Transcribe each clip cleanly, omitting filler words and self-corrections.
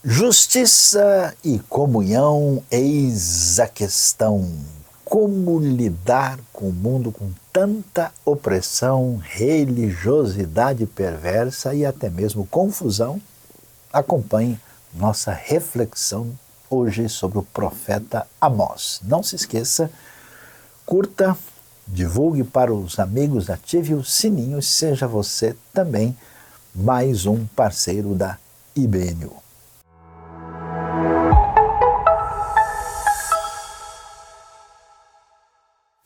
Justiça e comunhão, eis a questão. Como lidar com o mundo com tanta opressão, religiosidade perversa e até mesmo confusão? Acompanhe nossa reflexão hoje sobre o profeta Amós. Não se esqueça, curta, divulgue para os amigos, ative o sininho e seja você também mais um parceiro da IBNU.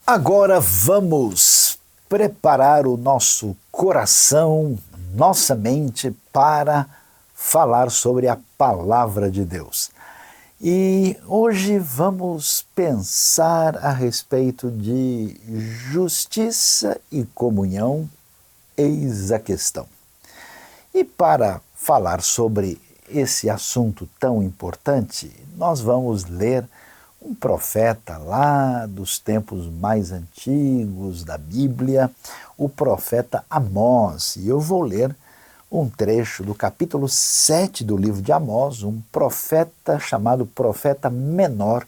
Agora vamos preparar o nosso coração, nossa mente para falar sobre a Palavra de Deus. E hoje vamos pensar a respeito de justiça e comunhão, eis a questão. E para falar sobre esse assunto tão importante, nós vamos ler um profeta lá dos tempos mais antigos da Bíblia, o profeta Amós. E eu vou ler um trecho do capítulo 7 do livro de Amós, um profeta chamado profeta menor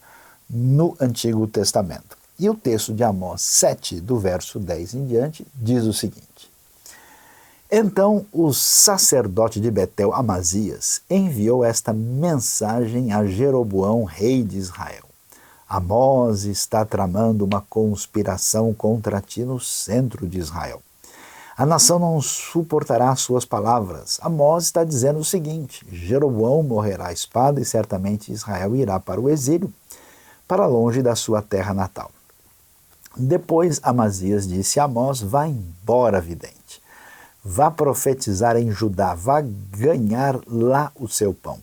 no Antigo Testamento. E o texto de Amós 7, do verso 10 em diante, diz o seguinte: Então o sacerdote de Betel, Amazias, enviou esta mensagem a Jeroboão, rei de Israel. Amós está tramando uma conspiração contra ti no centro de Israel. A nação não suportará suas palavras. Amós está dizendo o seguinte: Jeroboão morrerá à espada e certamente Israel irá para o exílio, para longe da sua terra natal. Depois Amazias disse a Amós: Vá embora, vidente. Vá profetizar em Judá, vá ganhar lá o seu pão.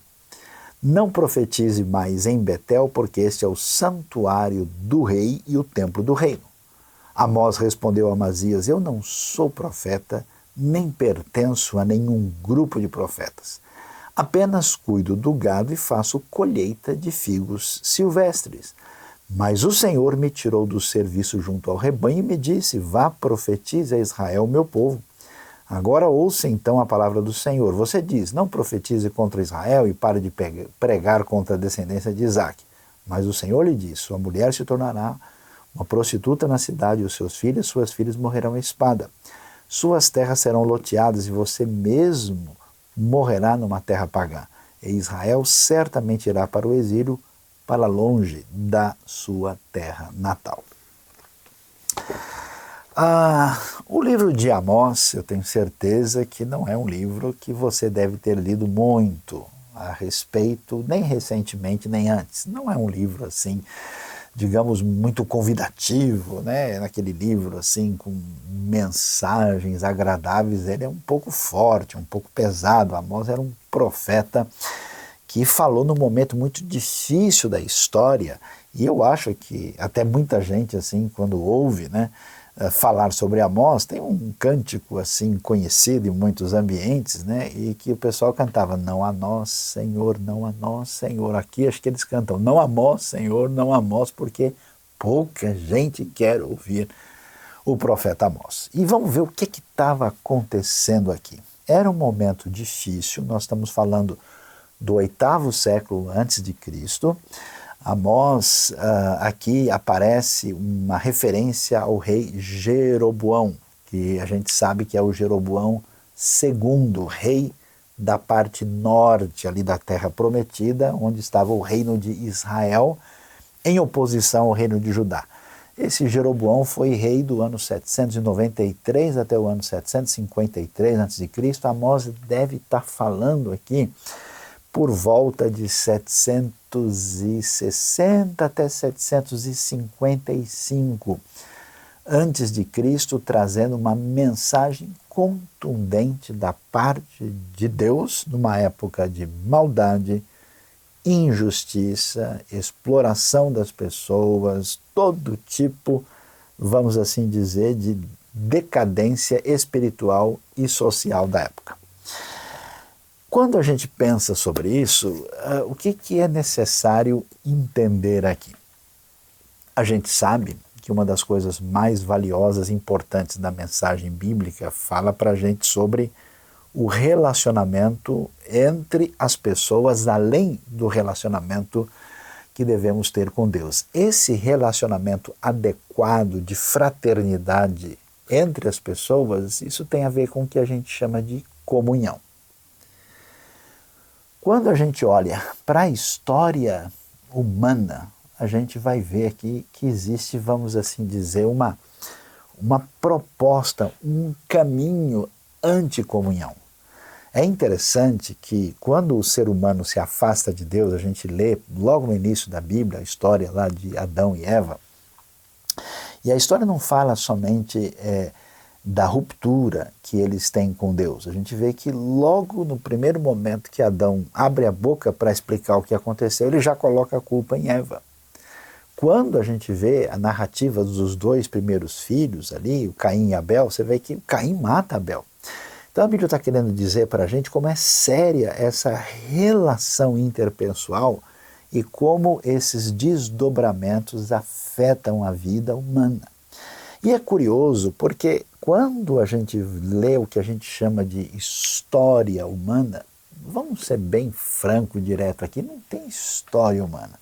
Não profetize mais em Betel, porque este é o santuário do rei e o templo do reino. Amós respondeu a Amazias: Eu não sou profeta, nem pertenço a nenhum grupo de profetas. Apenas cuido do gado e faço colheita de figos silvestres. Mas o Senhor me tirou do serviço junto ao rebanho e me disse: Vá, profetize a Israel, meu povo. Agora ouça então a palavra do Senhor. Você diz: não profetize contra Israel e pare de pregar contra a descendência de Isaque. Mas o Senhor lhe diz: sua mulher se tornará uma prostituta na cidade, e os seus filhos, suas filhas morrerão à espada. Suas terras serão loteadas e você mesmo morrerá numa terra pagã. E Israel certamente irá para o exílio, para longe da sua terra natal. O livro de Amós, eu tenho certeza que não é um livro que você deve ter lido muito a respeito, nem recentemente, nem antes. Não é um livro assim, digamos, muito convidativo, né? Naquele livro assim, com mensagens agradáveis. Ele é um pouco forte, um pouco pesado. Amós era um profeta que falou num momento muito difícil da história, e eu acho que até muita gente, assim, quando ouve, né, falar sobre Amós, tem um cântico assim conhecido em muitos ambientes, né, e que o pessoal cantava: não a nós, Senhor, não a nós, Senhor. Aqui acho que eles cantam: não a nós, Senhor, não a nós, porque pouca gente quer ouvir o profeta Amós. E vamos ver o que estava acontecendo aqui. Era um momento difícil, nós estamos falando do 8º século antes de Cristo. Amós, aqui aparece uma referência ao rei Jeroboão, que a gente sabe que é o Jeroboão II, rei da parte norte ali da Terra Prometida, onde estava o reino de Israel, em oposição ao reino de Judá. Esse Jeroboão foi rei do ano 793 até o ano 753 a.C. Amós deve estar falando aqui por volta de 760 até 755 antes de Cristo, trazendo uma mensagem contundente da parte de Deus numa época de maldade, injustiça, exploração das pessoas, todo tipo, vamos assim dizer, de decadência espiritual e social da época. Quando a gente pensa sobre isso, o que é necessário entender aqui? A gente sabe que uma das coisas mais valiosas e importantes da mensagem bíblica fala para a gente sobre o relacionamento entre as pessoas, além do relacionamento que devemos ter com Deus. Esse relacionamento adequado de fraternidade entre as pessoas, isso tem a ver com o que a gente chama de comunhão. Quando a gente olha para a história humana, a gente vai ver aqui que existe, vamos assim dizer, uma proposta, um caminho anticomunhão. É interessante que quando o ser humano se afasta de Deus, a gente lê logo no início da Bíblia a história lá de Adão e Eva, e a história não fala somente da ruptura que eles têm com Deus. A gente vê que logo no primeiro momento que Adão abre a boca para explicar o que aconteceu, ele já coloca a culpa em Eva. Quando a gente vê a narrativa dos dois primeiros filhos ali, o Caim e Abel, você vê que Caim mata Abel. Então a Bíblia está querendo dizer para a gente como é séria essa relação interpessoal e como esses desdobramentos afetam a vida humana. E é curioso porque quando a gente lê o que a gente chama de história humana, vamos ser bem franco e direto aqui, não tem história humana.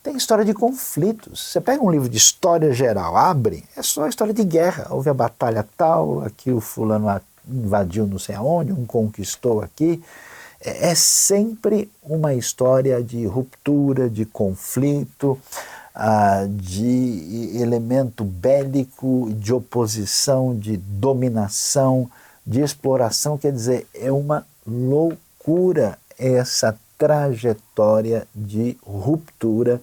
Tem história de conflitos. Você pega um livro de história geral, abre, é só história de guerra. Houve a batalha tal, aqui o fulano invadiu não sei aonde, um conquistou aqui. É sempre uma história de ruptura, de conflito, de elemento bélico, de oposição, de dominação, de exploração. Quer dizer, é uma loucura essa trajetória de ruptura,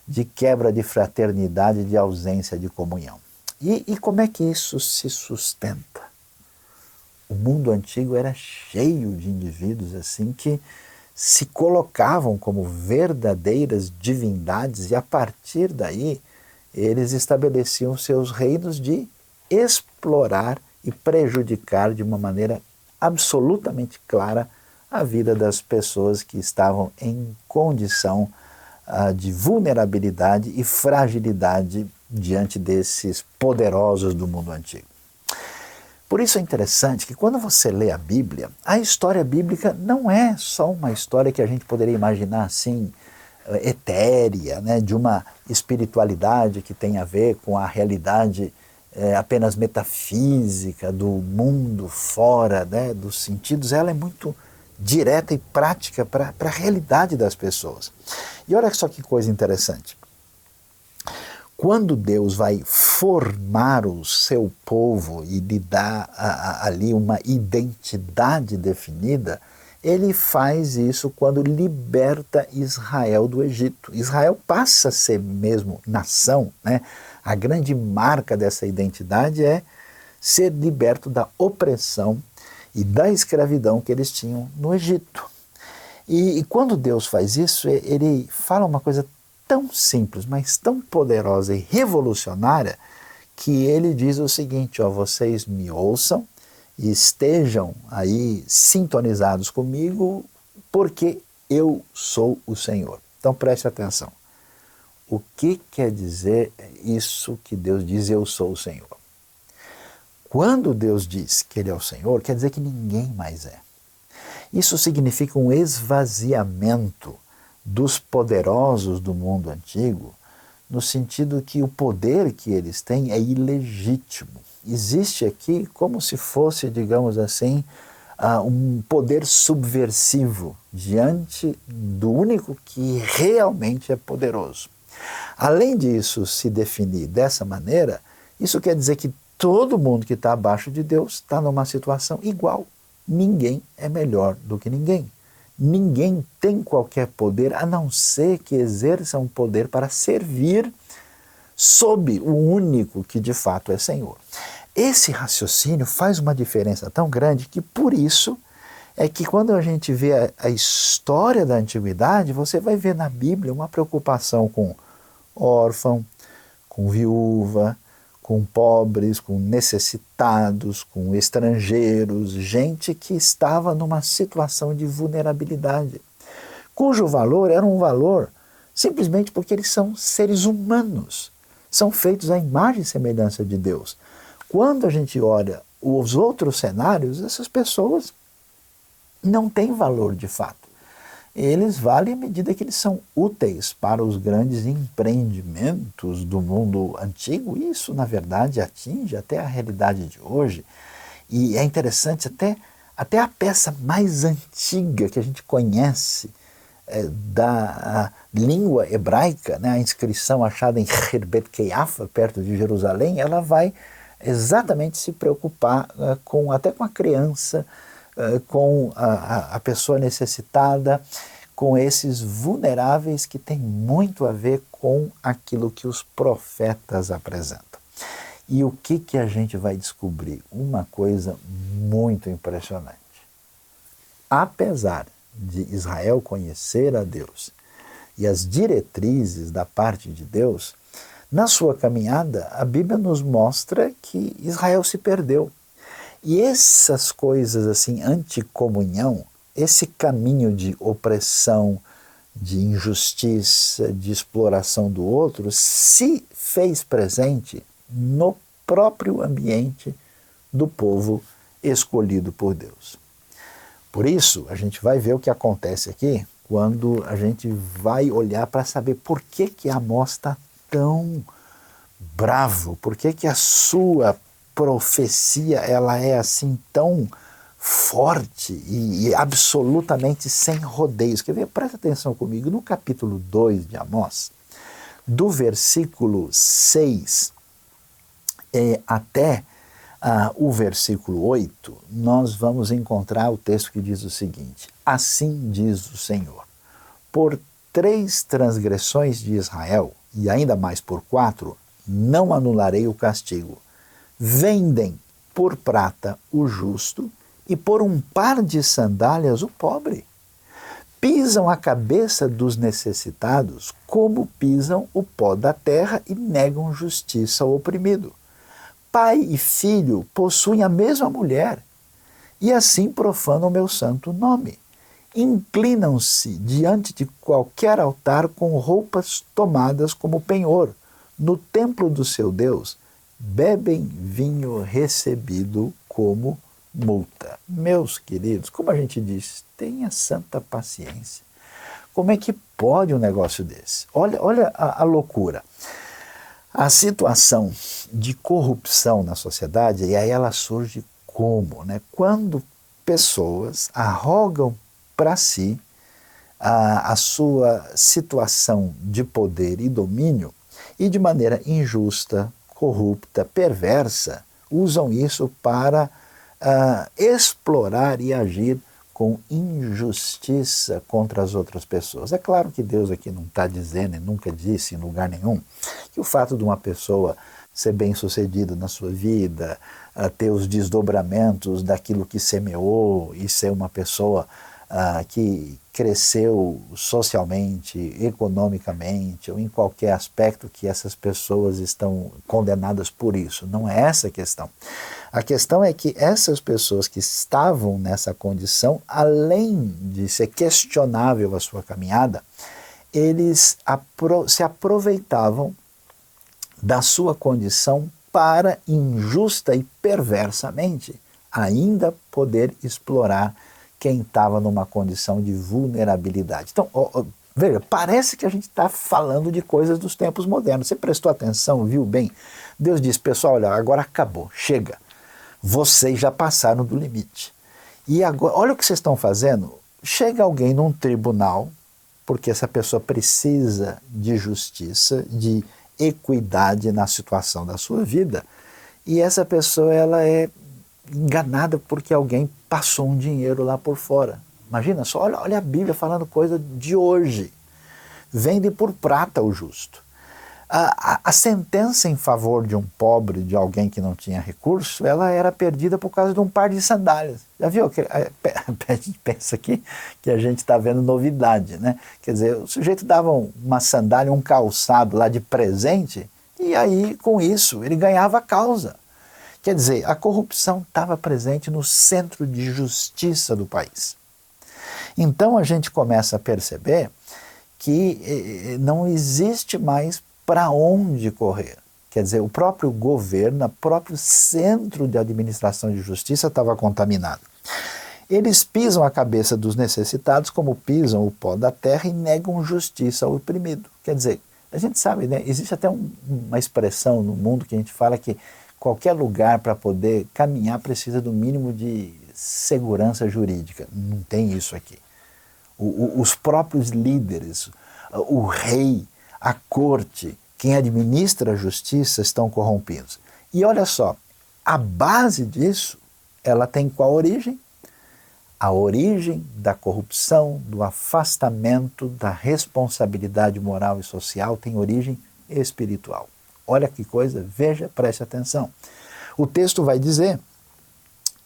de quebra de fraternidade, de ausência de comunhão. E como é que isso se sustenta? O mundo antigo era cheio de indivíduos assim que se colocavam como verdadeiras divindades e a partir daí eles estabeleciam seus reinos de explorar e prejudicar de uma maneira absolutamente clara a vida das pessoas que estavam em condição de vulnerabilidade e fragilidade diante desses poderosos do mundo antigo. Por isso é interessante que quando você lê a Bíblia, a história bíblica não é só uma história que a gente poderia imaginar assim, etérea, né, de uma espiritualidade que tem a ver com a realidade apenas metafísica do mundo fora, né, dos sentidos. Ela é muito direta e prática para a realidade das pessoas. E olha só que coisa interessante. Quando Deus vai formar o seu povo e lhe dá ali uma identidade definida, ele faz isso quando liberta Israel do Egito. Israel passa a ser mesmo nação, né? A grande marca dessa identidade é ser liberto da opressão e da escravidão que eles tinham no Egito. E quando Deus faz isso, ele fala uma coisa tão simples, mas tão poderosa e revolucionária, que ele diz o seguinte, ó, vocês me ouçam e estejam aí sintonizados comigo, porque eu sou o Senhor. Então preste atenção. O que quer dizer isso que Deus diz, eu sou o Senhor? Quando Deus diz que Ele é o Senhor, quer dizer que ninguém mais é. Isso significa um esvaziamento dos poderosos do mundo antigo, no sentido que o poder que eles têm é ilegítimo. Existe aqui como se fosse, digamos assim, um poder subversivo diante do único que realmente é poderoso. Além disso se definir dessa maneira, isso quer dizer que todo mundo que está abaixo de Deus está numa situação igual. Ninguém é melhor do que ninguém. Ninguém tem qualquer poder a não ser que exerça um poder para servir sob o único que de fato é Senhor. Esse raciocínio faz uma diferença tão grande que por isso é que quando a gente vê a história da antiguidade, você vai ver na Bíblia uma preocupação com órfão, com viúva, com pobres, com necessitados, com estrangeiros, gente que estava numa situação de vulnerabilidade, cujo valor era um valor simplesmente porque eles são seres humanos, são feitos à imagem e semelhança de Deus. Quando a gente olha os outros cenários, essas pessoas não têm valor de fato. Eles valem à medida que eles são úteis para os grandes empreendimentos do mundo antigo. Isso, na verdade, atinge até a realidade de hoje. E é interessante, até a peça mais antiga que a gente conhece da língua hebraica, né, a inscrição achada em Khirbet Keiafa, perto de Jerusalém, ela vai exatamente se preocupar até com a criança, com a pessoa necessitada, com esses vulneráveis que tem muito a ver com aquilo que os profetas apresentam. E o que a gente vai descobrir? Uma coisa muito impressionante. Apesar de Israel conhecer a Deus e as diretrizes da parte de Deus, na sua caminhada, a Bíblia nos mostra que Israel se perdeu. E essas coisas assim, anticomunhão, esse caminho de opressão, de injustiça, de exploração do outro, se fez presente no próprio ambiente do povo escolhido por Deus. Por isso, a gente vai ver o que acontece aqui quando a gente vai olhar para saber por que Amós está tão bravo, por que a sua profecia ela é assim tão forte e absolutamente sem rodeios. Quer ver? Presta atenção comigo, no capítulo 2 de Amós, do versículo 6 até o versículo 8, nós vamos encontrar o texto que diz o seguinte: assim diz o Senhor, por 3 transgressões de Israel, e ainda mais por 4, não anularei o castigo. Vendem por prata o justo e por um par de sandálias o pobre. Pisam a cabeça dos necessitados como pisam o pó da terra e negam justiça ao oprimido. Pai e filho possuem a mesma mulher e assim profanam o meu santo nome. Inclinam-se diante de qualquer altar com roupas tomadas como penhor. No templo do seu Deus, bebem vinho recebido como multa. Meus queridos, como a gente diz, tenha santa paciência. Como é que pode um negócio desse? Olha a loucura. A situação de corrupção na sociedade, e aí ela surge como? Né? Quando pessoas arrogam para si a sua situação de poder e domínio e de maneira injusta, corrupta, perversa, usam isso para explorar e agir com injustiça contra as outras pessoas. É claro que Deus aqui não está dizendo, e nunca disse em lugar nenhum, que o fato de uma pessoa ser bem-sucedida na sua vida, ter os desdobramentos daquilo que semeou e ser uma pessoa que cresceu socialmente, economicamente ou em qualquer aspecto que essas pessoas estão condenadas por isso. Não é essa a questão. A questão é que essas pessoas que estavam nessa condição, além de ser questionável a sua caminhada, eles se aproveitavam da sua condição para, injusta e perversamente, ainda poder explorar quem estava numa condição de vulnerabilidade. Então, veja, parece que a gente está falando de coisas dos tempos modernos. Você prestou atenção, viu bem? Deus disse, pessoal, olha, agora acabou, chega. Vocês já passaram do limite. E agora, olha o que vocês estão fazendo. Chega alguém num tribunal, porque essa pessoa precisa de justiça, de equidade na situação da sua vida, e essa pessoa ela é enganada porque alguém passou um dinheiro lá por fora. Imagina só, olha a Bíblia falando coisa de hoje. Vende por prata o justo. A sentença em favor de um pobre, de alguém que não tinha recurso, ela era perdida por causa de um par de sandálias. Já viu? A gente pensa aqui que a gente está vendo novidade, né? Quer dizer, o sujeito dava uma sandália, um calçado lá de presente, e aí, com isso, ele ganhava a causa. Quer dizer, a corrupção estava presente no centro de justiça do país. Então a gente começa a perceber que não existe mais para onde correr. Quer dizer, o próprio governo, o próprio centro de administração de justiça estava contaminado. Eles pisam a cabeça dos necessitados como pisam o pó da terra e negam justiça ao oprimido. Quer dizer, a gente sabe, né? Existe até uma expressão no mundo que a gente fala que qualquer lugar para poder caminhar precisa do mínimo de segurança jurídica. Não tem isso aqui. Os próprios líderes, o rei, a corte, quem administra a justiça estão corrompidos. E olha só, a base disso, ela tem qual origem? A origem da corrupção, do afastamento da responsabilidade moral e social tem origem espiritual. Olha que coisa, veja, preste atenção. O texto vai dizer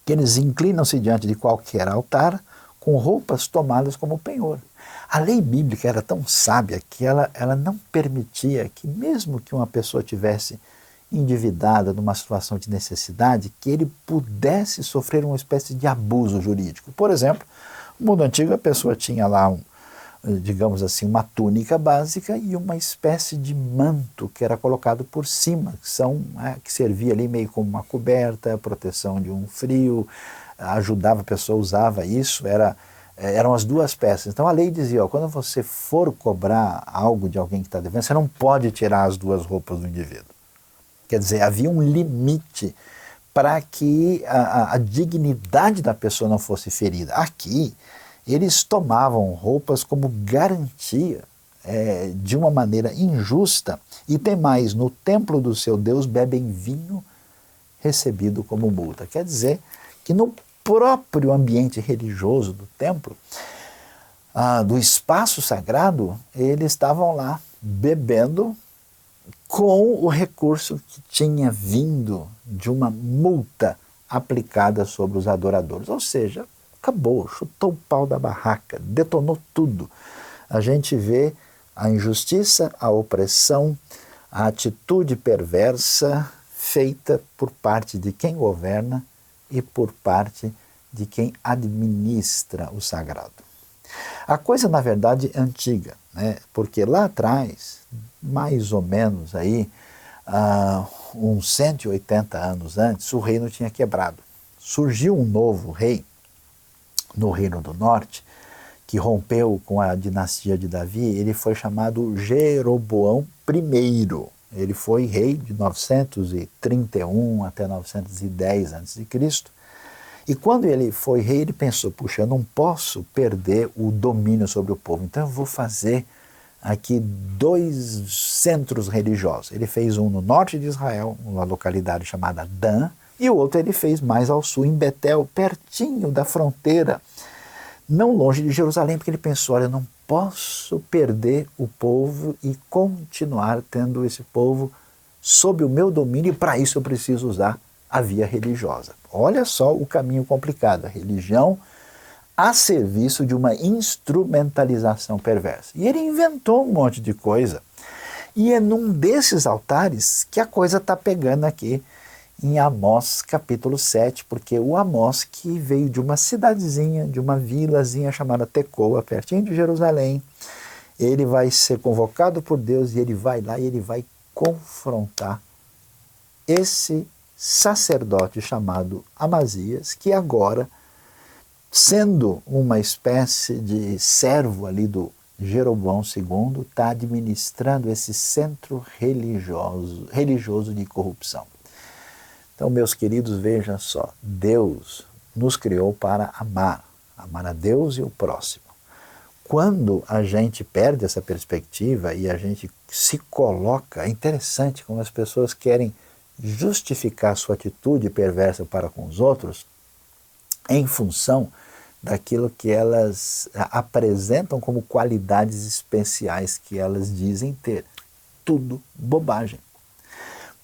que eles inclinam-se diante de qualquer altar com roupas tomadas como penhor. A lei bíblica era tão sábia que ela não permitia que, mesmo que uma pessoa tivesse endividada numa situação de necessidade, que ele pudesse sofrer uma espécie de abuso jurídico. Por exemplo, no mundo antigo a pessoa tinha lá, digamos assim, uma túnica básica e uma espécie de manto que era colocado por cima, que servia ali meio como uma coberta, proteção de um frio, ajudava a pessoa, usava isso, eram as duas peças. Então a lei dizia, quando você for cobrar algo de alguém que está devendo, você não pode tirar as duas roupas do indivíduo. Quer dizer, havia um limite para que a dignidade da pessoa não fosse ferida. Aqui, eles tomavam roupas como garantia de uma maneira injusta. E tem mais, no templo do seu Deus bebem vinho recebido como multa. Quer dizer que no próprio ambiente religioso do templo, do espaço sagrado, eles estavam lá bebendo com o recurso que tinha vindo de uma multa aplicada sobre os adoradores. Ou seja, acabou, chutou o pau da barraca, detonou tudo. A gente vê a injustiça, a opressão, a atitude perversa feita por parte de quem governa e por parte de quem administra o sagrado. A coisa, na verdade, é antiga, né? Porque lá atrás, mais ou menos aí, uns 180 anos antes, o reino tinha quebrado. Surgiu um novo rei no Reino do Norte, que rompeu com a dinastia de Davi. Ele foi chamado Jeroboão I. Ele foi rei de 931 até 910 a.C. E quando ele foi rei, ele pensou, puxa, eu não posso perder o domínio sobre o povo, então eu vou fazer aqui 2 centros religiosos. Ele fez um no norte de Israel, uma localidade chamada Dan, e o outro ele fez mais ao sul, em Betel, pertinho da fronteira, não longe de Jerusalém, porque ele pensou, olha, eu não posso perder o povo e continuar tendo esse povo sob o meu domínio, e para isso eu preciso usar a via religiosa. Olha só o caminho complicado, a religião a serviço de uma instrumentalização perversa. E ele inventou um monte de coisa. E é num desses altares que a coisa está pegando aqui em Amós capítulo 7, porque o Amós, que veio de uma cidadezinha, de uma vilazinha chamada Tecoa, pertinho de Jerusalém, ele vai ser convocado por Deus e ele vai lá e ele vai confrontar esse sacerdote chamado Amazias, que agora, sendo uma espécie de servo ali do Jeroboão II, está administrando esse centro religioso de corrupção. Então, meus queridos, vejam só, Deus nos criou para amar a Deus e o próximo. Quando a gente perde essa perspectiva e a gente se coloca, é interessante como as pessoas querem justificar sua atitude perversa para com os outros em função daquilo que elas apresentam como qualidades especiais que elas dizem ter. Tudo bobagem.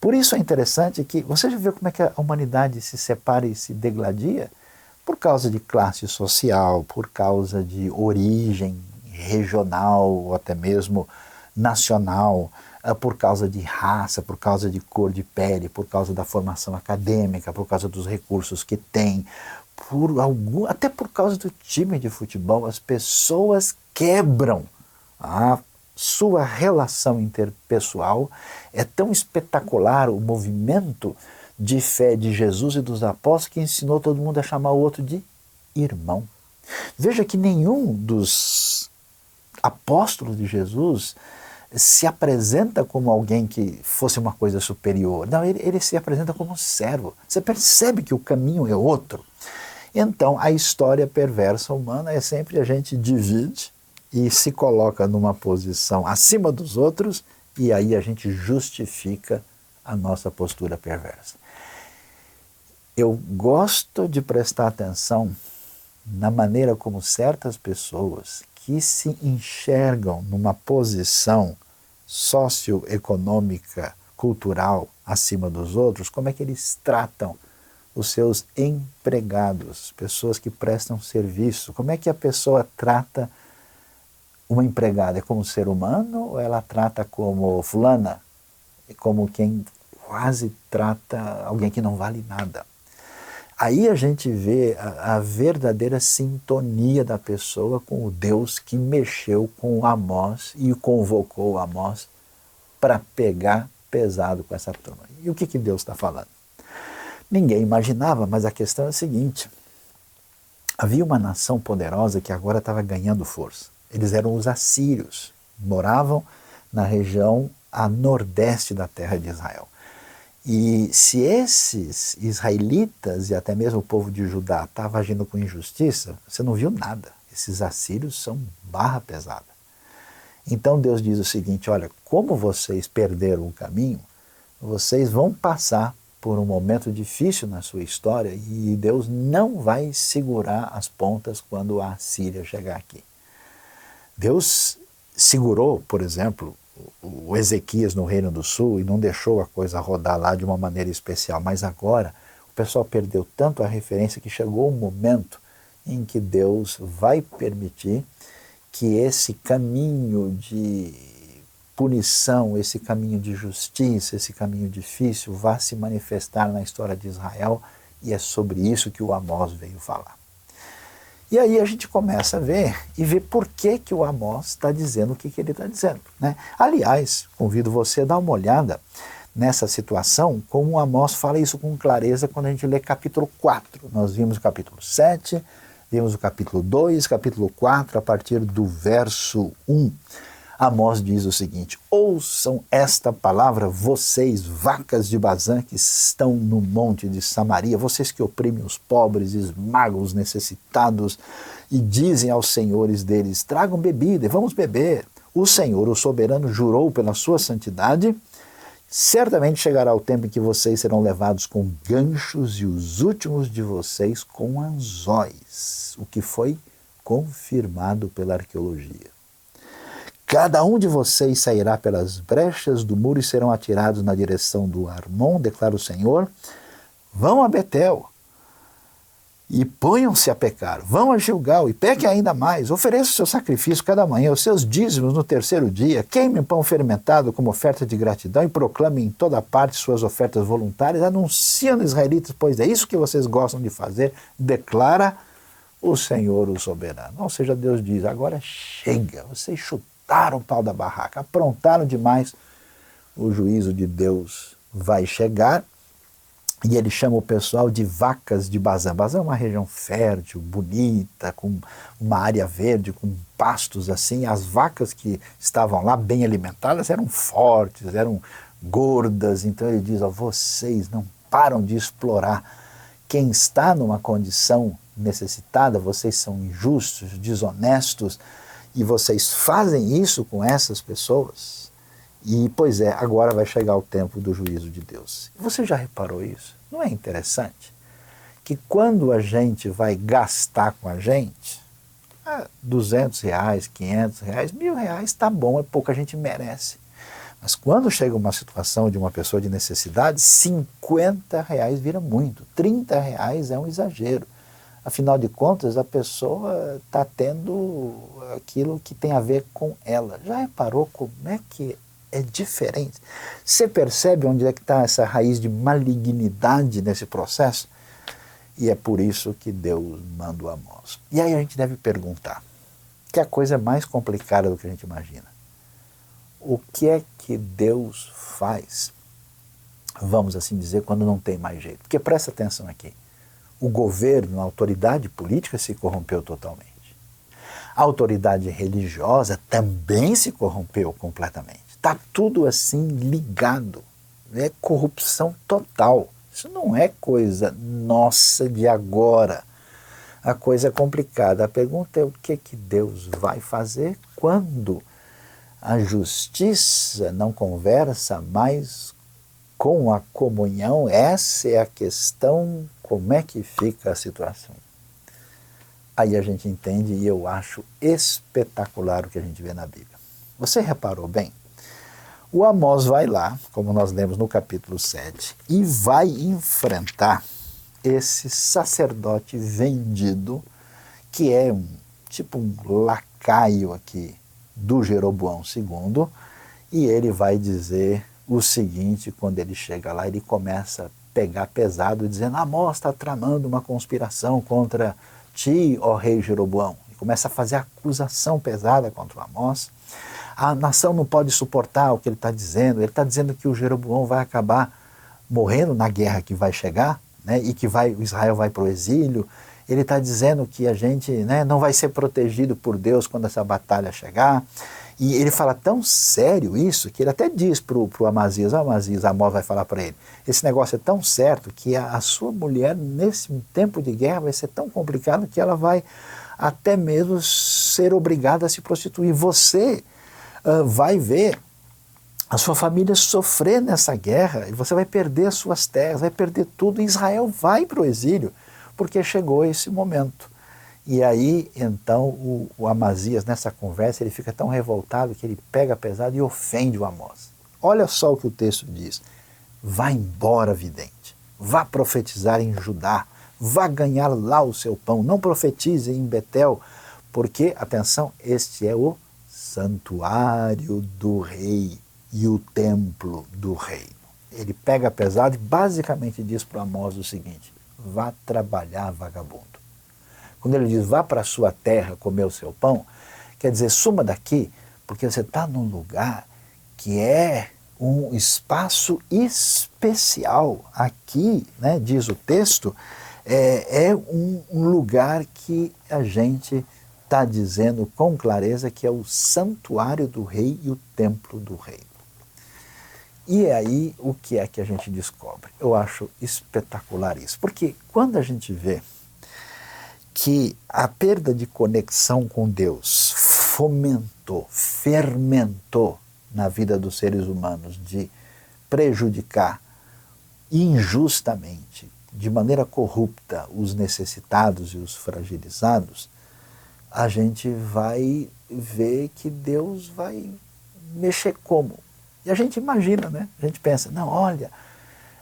Por isso é interessante que você já viu como é que a humanidade se separa e se degladia? Por causa de classe social, por causa de origem regional ou até mesmo nacional, por causa de raça, por causa de cor de pele, por causa da formação acadêmica, por causa dos recursos que tem, até por causa do time de futebol. As pessoas quebram a sua relação interpessoal. É tão espetacular o movimento de fé de Jesus e dos apóstolos que ensinou todo mundo a chamar o outro de irmão. Veja que nenhum dos apóstolos de Jesus se apresenta como alguém que fosse uma coisa superior. Não, ele se apresenta como servo. Você percebe que o caminho é outro. Então, a história perversa humana é sempre a gente divide e se coloca numa posição acima dos outros e aí a gente justifica a nossa postura perversa. Eu gosto de prestar atenção na maneira como certas pessoas que se enxergam numa posição socioeconômica, cultural acima dos outros, como é que eles tratam os seus empregados, pessoas que prestam serviço. Como é que a pessoa trata uma empregada? É como ser humano ou ela trata como fulana? Como quem quase trata alguém que não vale nada. Aí a gente vê a verdadeira sintonia da pessoa com o Deus que mexeu com Amós e convocou Amós para pegar pesado com essa turma. E o que Deus está falando? Ninguém imaginava, mas a questão é a seguinte: havia uma nação poderosa que agora estava ganhando força. Eles eram os assírios, moravam na região a nordeste da terra de Israel. E se esses israelitas e até mesmo o povo de Judá estavam agindo com injustiça, você não viu nada. Esses assírios são barra pesada. Então Deus diz o seguinte: olha, como vocês perderam o caminho, vocês vão passar por um momento difícil na sua história e Deus não vai segurar as pontas quando a Assíria chegar aqui. Deus segurou, por exemplo, o Ezequias no Reino do Sul e não deixou a coisa rodar lá de uma maneira especial, mas agora o pessoal perdeu tanto a referência que chegou um momento em que Deus vai permitir que esse caminho de punição, esse caminho de justiça, esse caminho difícil vá se manifestar na história de Israel, e é sobre isso que o Amós veio falar. E aí a gente começa a ver e ver por que o Amós está dizendo o que ele está dizendo, né? Aliás, convido você a dar uma olhada nessa situação, como o Amós fala isso com clareza quando a gente lê capítulo 4. Nós vimos o capítulo 7, vimos o capítulo 2, capítulo 4, a partir do verso 1. Amós diz o seguinte: ouçam esta palavra, vocês, vacas de Bazã, que estão no monte de Samaria, vocês que oprimem os pobres, esmagam os necessitados, e dizem aos senhores deles: tragam bebida e vamos beber. O Senhor, o soberano, jurou pela sua santidade: certamente chegará o tempo em que vocês serão levados com ganchos e os últimos de vocês com anzóis, o que foi confirmado pela arqueologia. Cada um de vocês sairá pelas brechas do muro e serão atirados na direção do Armon, declara o Senhor. Vão a Betel e ponham-se a pecar. Vão a Gilgal e pequem ainda mais. Ofereçam o seu sacrifício cada manhã, os seus dízimos no terceiro dia. Queimem pão fermentado como oferta de gratidão e proclamem em toda parte suas ofertas voluntárias. Anunciem aos israelitas, pois é isso que vocês gostam de fazer, declara o Senhor, o soberano. Ou seja, Deus diz: agora chega, vocês chutaram o pau da barraca, aprontaram demais, o juízo de Deus vai chegar. E ele chama o pessoal de vacas de Bazã. Bazã é uma região fértil, bonita, com uma área verde, com pastos assim. As vacas que estavam lá bem alimentadas eram fortes, eram gordas. Então ele diz: ó, vocês não param de explorar quem está numa condição necessitada, vocês são injustos, desonestos, e vocês fazem isso com essas pessoas. E, pois é, agora vai chegar o tempo do juízo de Deus. Você já reparou isso? Não é interessante? Que quando a gente vai gastar com a gente, R$200, R$500, R$1.000, está bom, é pouco, a gente merece. Mas quando chega uma situação de uma pessoa de necessidade, R$50 vira muito, R$30 é um exagero. Afinal de contas, a pessoa está tendo aquilo que tem a ver com ela. Já reparou como é que é diferente? Você percebe onde é que está essa raiz de malignidade nesse processo? E é por isso que Deus manda o Amós. E aí a gente deve perguntar, que a coisa é mais complicada do que a gente imagina. O que é que Deus faz, vamos assim dizer, quando não tem mais jeito? Porque presta atenção aqui. O governo, a autoridade política se corrompeu totalmente. A autoridade religiosa também se corrompeu completamente. Está tudo assim ligado. É corrupção total. Isso não é coisa nossa de agora. A coisa é complicada. A pergunta é o que Deus vai fazer quando a justiça não conversa mais com a comunhão. Essa é a questão. Como é que fica a situação? Aí a gente entende e eu acho espetacular o que a gente vê na Bíblia. Você reparou bem? O Amós vai lá, como nós lemos no capítulo 7, e vai enfrentar esse sacerdote vendido, que é tipo um lacaio aqui do Jeroboão II, e ele vai dizer o seguinte, quando ele chega lá, ele começa a pegar pesado, dizendo: Amós está tramando uma conspiração contra ti, ó rei Jeroboão. E começa a fazer acusação pesada contra o Amós. A nação não pode suportar o que ele está dizendo. Ele está dizendo que o Jeroboão vai acabar morrendo na guerra que vai chegar, né, e que o Israel vai para o exílio. Ele está dizendo que a gente, né, não vai ser protegido por Deus quando essa batalha chegar. E ele fala tão sério isso, que ele até diz para o Amazias: Amazias, Amós vai falar para ele, esse negócio é tão certo que a sua mulher, nesse tempo de guerra, vai ser tão complicado que ela vai até mesmo ser obrigada a se prostituir. Você vai ver a sua família sofrer nessa guerra, e você vai perder as suas terras, vai perder tudo, e Israel vai para o exílio, porque chegou esse momento. E aí, então, o Amazias, nessa conversa, ele fica tão revoltado que ele pega pesado e ofende o Amós. Olha só o que o texto diz: vá embora, vidente, vá profetizar em Judá, vá ganhar lá o seu pão, não profetize em Betel, porque, atenção, este é o santuário do rei e o templo do reino. Ele pega pesado e basicamente diz para o Amós o seguinte: vá trabalhar, vagabundo. Quando ele diz vá para a sua terra comer o seu pão, quer dizer, suma daqui, porque você está num lugar que é um espaço especial. Aqui, né, diz o texto, é um lugar que a gente está dizendo com clareza que é o santuário do rei e o templo do rei. E aí, o que é que a gente descobre? Eu acho espetacular isso, porque quando a gente vê que a perda de conexão com Deus fermentou na vida dos seres humanos, de prejudicar injustamente, de maneira corrupta, os necessitados e os fragilizados, a gente vai ver que Deus vai mexer como? E a gente imagina, né? A gente pensa, não, olha,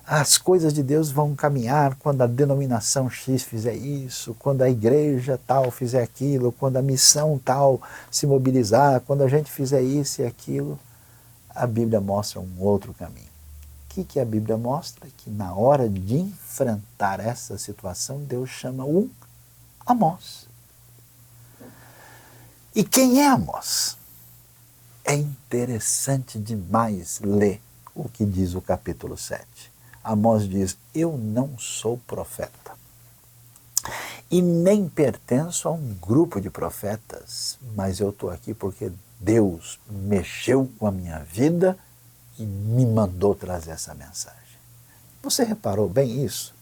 as coisas de Deus vão caminhar quando a denominação X fizer isso, quando a igreja tal fizer aquilo, quando a missão tal se mobilizar, quando a gente fizer isso e aquilo. A Bíblia mostra um outro caminho. O que a Bíblia mostra? Que na hora de enfrentar essa situação, Deus chama um Amós. E quem é Amós? É interessante demais ler o que diz o capítulo 7. Amós diz: eu não sou profeta e nem pertenço a um grupo de profetas, mas eu estou aqui porque Deus mexeu com a minha vida e me mandou trazer essa mensagem. Você reparou bem isso?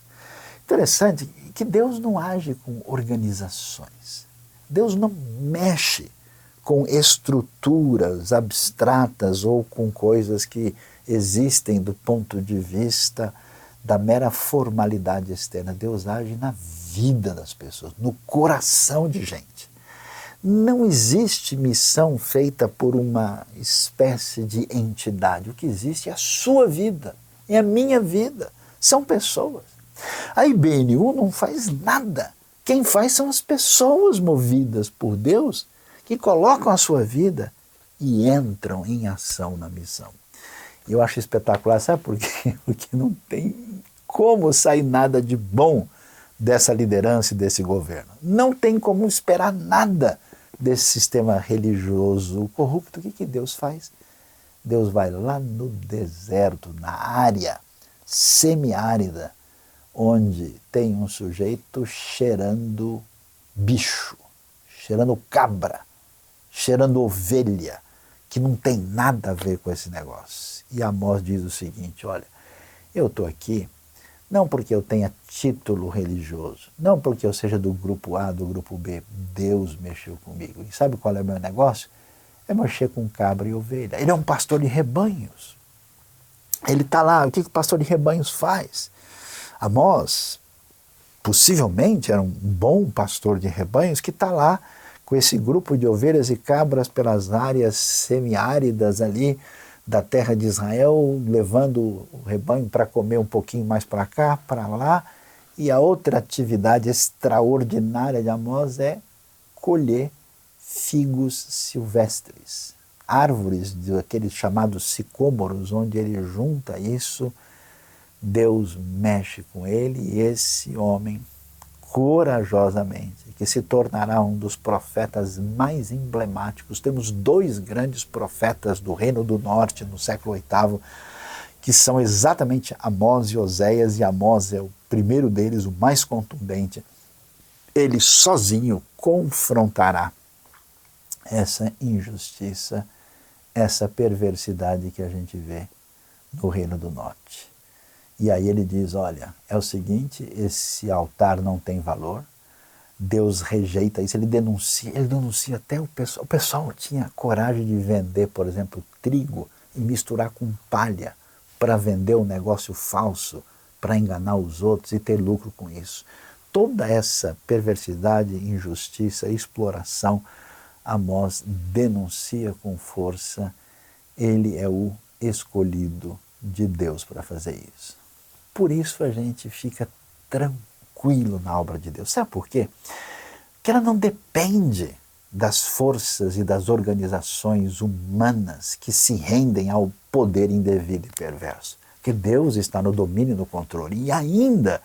Interessante que Deus não age com organizações. Deus não mexe com estruturas abstratas ou com coisas que existem do ponto de vista da mera formalidade externa. Deus age na vida das pessoas, no coração de gente. Não existe missão feita por uma espécie de entidade. O que existe é a sua vida, é a minha vida. São pessoas. A IBNU não faz nada. Quem faz são as pessoas movidas por Deus, que colocam a sua vida e entram em ação na missão. E eu acho espetacular, sabe por quê? Porque não tem como sair nada de bom dessa liderança e desse governo. Não tem como esperar nada desse sistema religioso corrupto. O que Deus faz? Deus vai lá no deserto, na área semiárida, onde tem um sujeito cheirando bicho, cheirando cabra, cheirando ovelha, que não tem nada a ver com esse negócio. E Amós diz o seguinte: olha, eu estou aqui não porque eu tenha título religioso, não porque eu seja do grupo A, do grupo B. Deus mexeu comigo. E sabe qual é o meu negócio? É mexer com cabra e ovelha. Ele é um pastor de rebanhos. Ele está lá, o que o pastor de rebanhos faz? Amós, possivelmente, era um bom pastor de rebanhos que está lá com esse grupo de ovelhas e cabras pelas áreas semiáridas ali da terra de Israel, levando o rebanho para comer um pouquinho mais para cá, para lá. E a outra atividade extraordinária de Amós é colher figos silvestres, árvores daqueles chamados sicômoros, onde ele junta isso. Deus mexe com ele e esse homem, corajosamente, que se tornará um dos profetas mais emblemáticos. Temos dois grandes profetas do Reino do Norte no século VIII, que são exatamente Amós e Oséias, e Amós é o primeiro deles, o mais contundente. Ele sozinho confrontará essa injustiça, essa perversidade que a gente vê no Reino do Norte. E aí ele diz, olha, é o seguinte, esse altar não tem valor, Deus rejeita isso, ele denuncia até o pessoal tinha coragem de vender, por exemplo, trigo e misturar com palha para vender um negócio falso, para enganar os outros e ter lucro com isso. Toda essa perversidade, injustiça, exploração, Amós denuncia com força. Ele é o escolhido de Deus para fazer isso. Por isso a gente fica tranquilo na obra de Deus. Sabe por quê? Porque ela não depende das forças e das organizações humanas que se rendem ao poder indevido e perverso. Porque Deus está no domínio e no controle. E ainda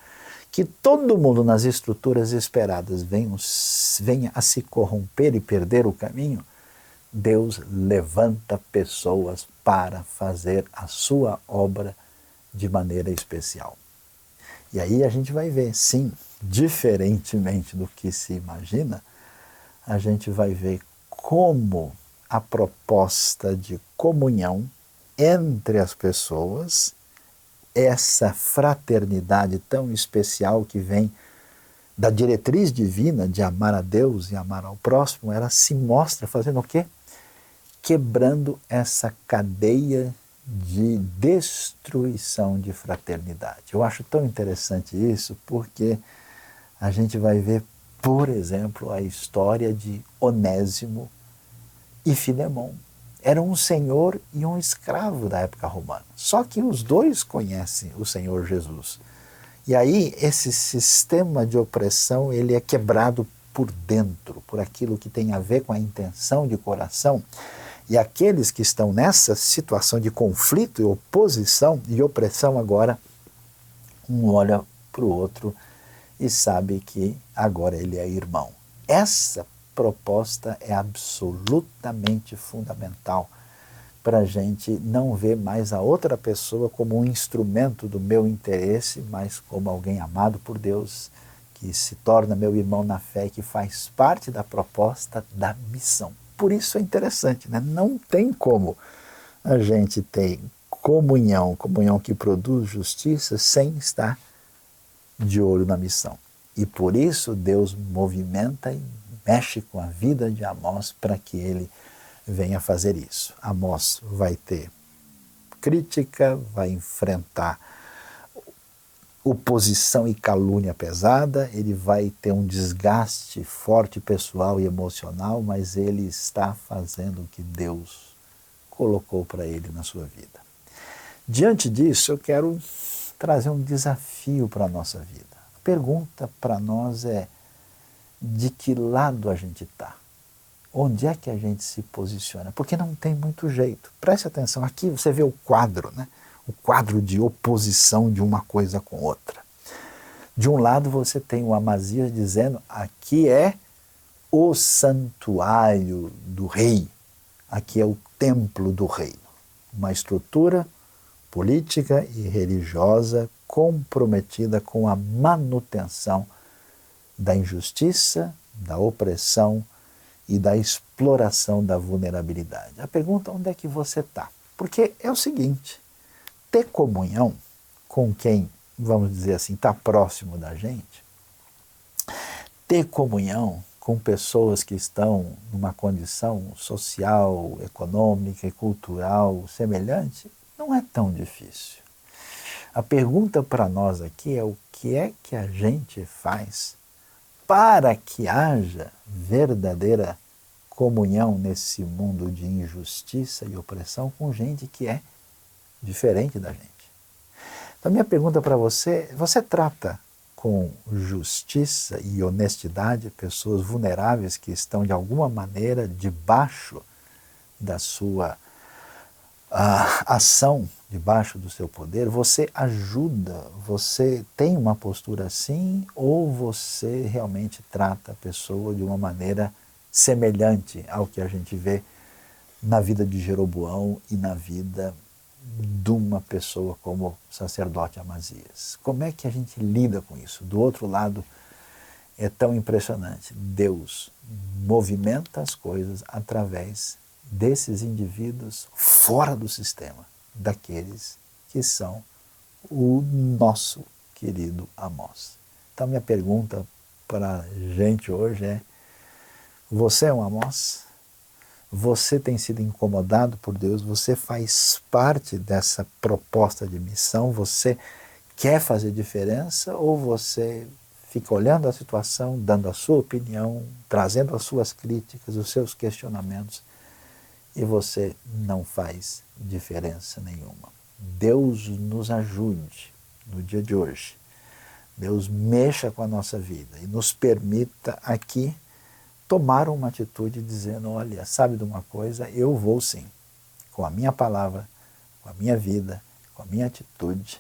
que todo mundo nas estruturas esperadas venha a se corromper e perder o caminho, Deus levanta pessoas para fazer a sua obra de maneira especial. E aí a gente vai ver, sim, diferentemente do que se imagina, a gente vai ver como a proposta de comunhão entre as pessoas, essa fraternidade tão especial que vem da diretriz divina de amar a Deus e amar ao próximo, ela se mostra fazendo o quê? Quebrando essa cadeia de destruição de fraternidade. Eu acho tão interessante isso porque a gente vai ver, por exemplo, a história de Onésimo e Filemão. Era um senhor e um escravo da época romana. Só que os dois conhecem o Senhor Jesus. E aí esse sistema de opressão ele é quebrado por dentro, por aquilo que tem a ver com a intenção de coração. E aqueles que estão nessa situação de conflito e oposição e opressão agora, um olha para o outro e sabe que agora ele é irmão. Essa proposta é absolutamente fundamental para a gente não ver mais a outra pessoa como um instrumento do meu interesse, mas como alguém amado por Deus, que se torna meu irmão na fé e que faz parte da proposta da missão. Por isso é interessante, né? Não tem como a gente ter comunhão que produz justiça, sem estar de olho na missão. E por isso Deus movimenta e mexe com a vida de Amós para que ele venha fazer isso. Amós vai ter crítica, vai enfrentar oposição e calúnia pesada, ele vai ter um desgaste forte pessoal e emocional, mas ele está fazendo o que Deus colocou para ele na sua vida. Diante disso, eu quero trazer um desafio para a nossa vida. A pergunta para nós é: de que lado a gente está? Onde é que a gente se posiciona? Porque não tem muito jeito. Preste atenção, aqui você vê o quadro, né? O quadro de oposição de uma coisa com outra. De um lado você tem o Amazias dizendo, aqui é o santuário do rei, aqui é o templo do reino. Uma estrutura política e religiosa comprometida com a manutenção da injustiça, da opressão e da exploração da vulnerabilidade. A pergunta é onde é que você está? Porque é o seguinte, ter comunhão com quem, vamos dizer assim, está próximo da gente, ter comunhão com pessoas que estão numa condição social, econômica e cultural semelhante, não é tão difícil. A pergunta para nós aqui é o que é que a gente faz para que haja verdadeira comunhão nesse mundo de injustiça e opressão com gente que é diferente da gente. Então, minha pergunta para você, você trata com justiça e honestidade pessoas vulneráveis que estão de alguma maneira debaixo da sua ação, debaixo do seu poder? Você ajuda, você tem uma postura assim, ou você realmente trata a pessoa de uma maneira semelhante ao que a gente vê na vida de Jeroboão e na vida de uma pessoa como o sacerdote Amazias? Como é que a gente lida com isso? Do outro lado, é tão impressionante. Deus movimenta as coisas através desses indivíduos fora do sistema, daqueles que são o nosso querido Amós. Então, minha pergunta para a gente hoje é: você é um Amós? Você tem sido incomodado por Deus? Você faz parte dessa proposta de missão? Você quer fazer diferença? Ou você fica olhando a situação, dando a sua opinião, trazendo as suas críticas, os seus questionamentos, e você não faz diferença nenhuma? Deus nos ajude no dia de hoje. Deus mexa com a nossa vida e nos permita aqui tomar uma atitude dizendo: olha, sabe de uma coisa? Eu vou sim, com a minha palavra, com a minha vida, com a minha atitude,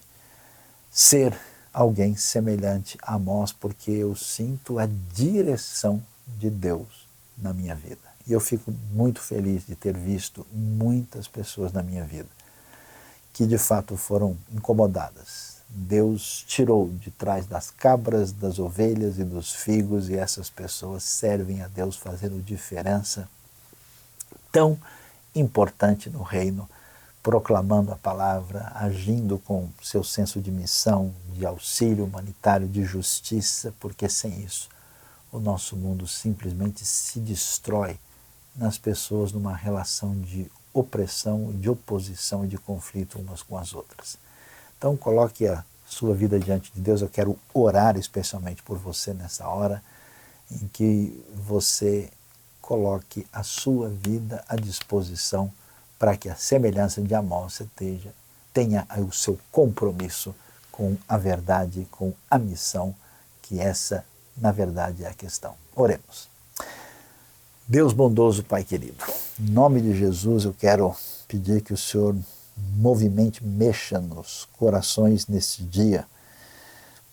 ser alguém semelhante a Amós, porque eu sinto a direção de Deus na minha vida. E eu fico muito feliz de ter visto muitas pessoas na minha vida que de fato foram incomodadas. Deus tirou de trás das cabras, das ovelhas e dos figos, e essas pessoas servem a Deus fazendo diferença tão importante no reino, proclamando a palavra, agindo com seu senso de missão, de auxílio humanitário, de justiça, porque sem isso o nosso mundo simplesmente se destrói nas pessoas numa relação de opressão, de oposição e de conflito umas com as outras. Então, coloque a sua vida diante de Deus. Eu quero orar especialmente por você nessa hora, em que você coloque a sua vida à disposição para que a semelhança de Amós você tenha o seu compromisso com a verdade, com a missão, que essa, na verdade, é a questão. Oremos. Deus bondoso, Pai querido, em nome de Jesus eu quero pedir que o Senhor movimente, mexa nos corações nesse dia,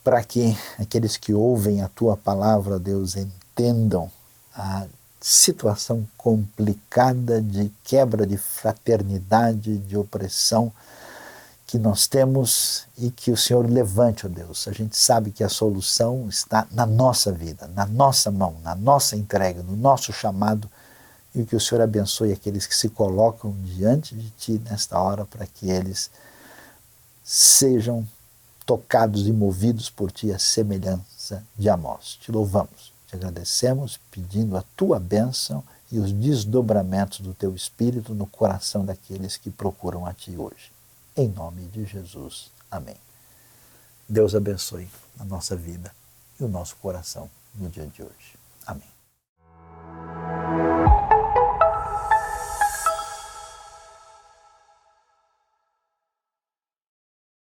para que aqueles que ouvem a Tua palavra, Deus, entendam a situação complicada de quebra de fraternidade, de opressão que nós temos, e que o Senhor levante, ó Deus. A gente sabe que a solução está na nossa vida, na nossa mão, na nossa entrega, no nosso chamado, e que o Senhor abençoe aqueles que se colocam diante de Ti nesta hora, para que eles sejam tocados e movidos por Ti à semelhança de Amós. Te louvamos, te agradecemos, pedindo a Tua bênção e os desdobramentos do Teu Espírito no coração daqueles que procuram a Ti hoje. Em nome de Jesus. Amém. Deus abençoe a nossa vida e o nosso coração no dia de hoje. Amém.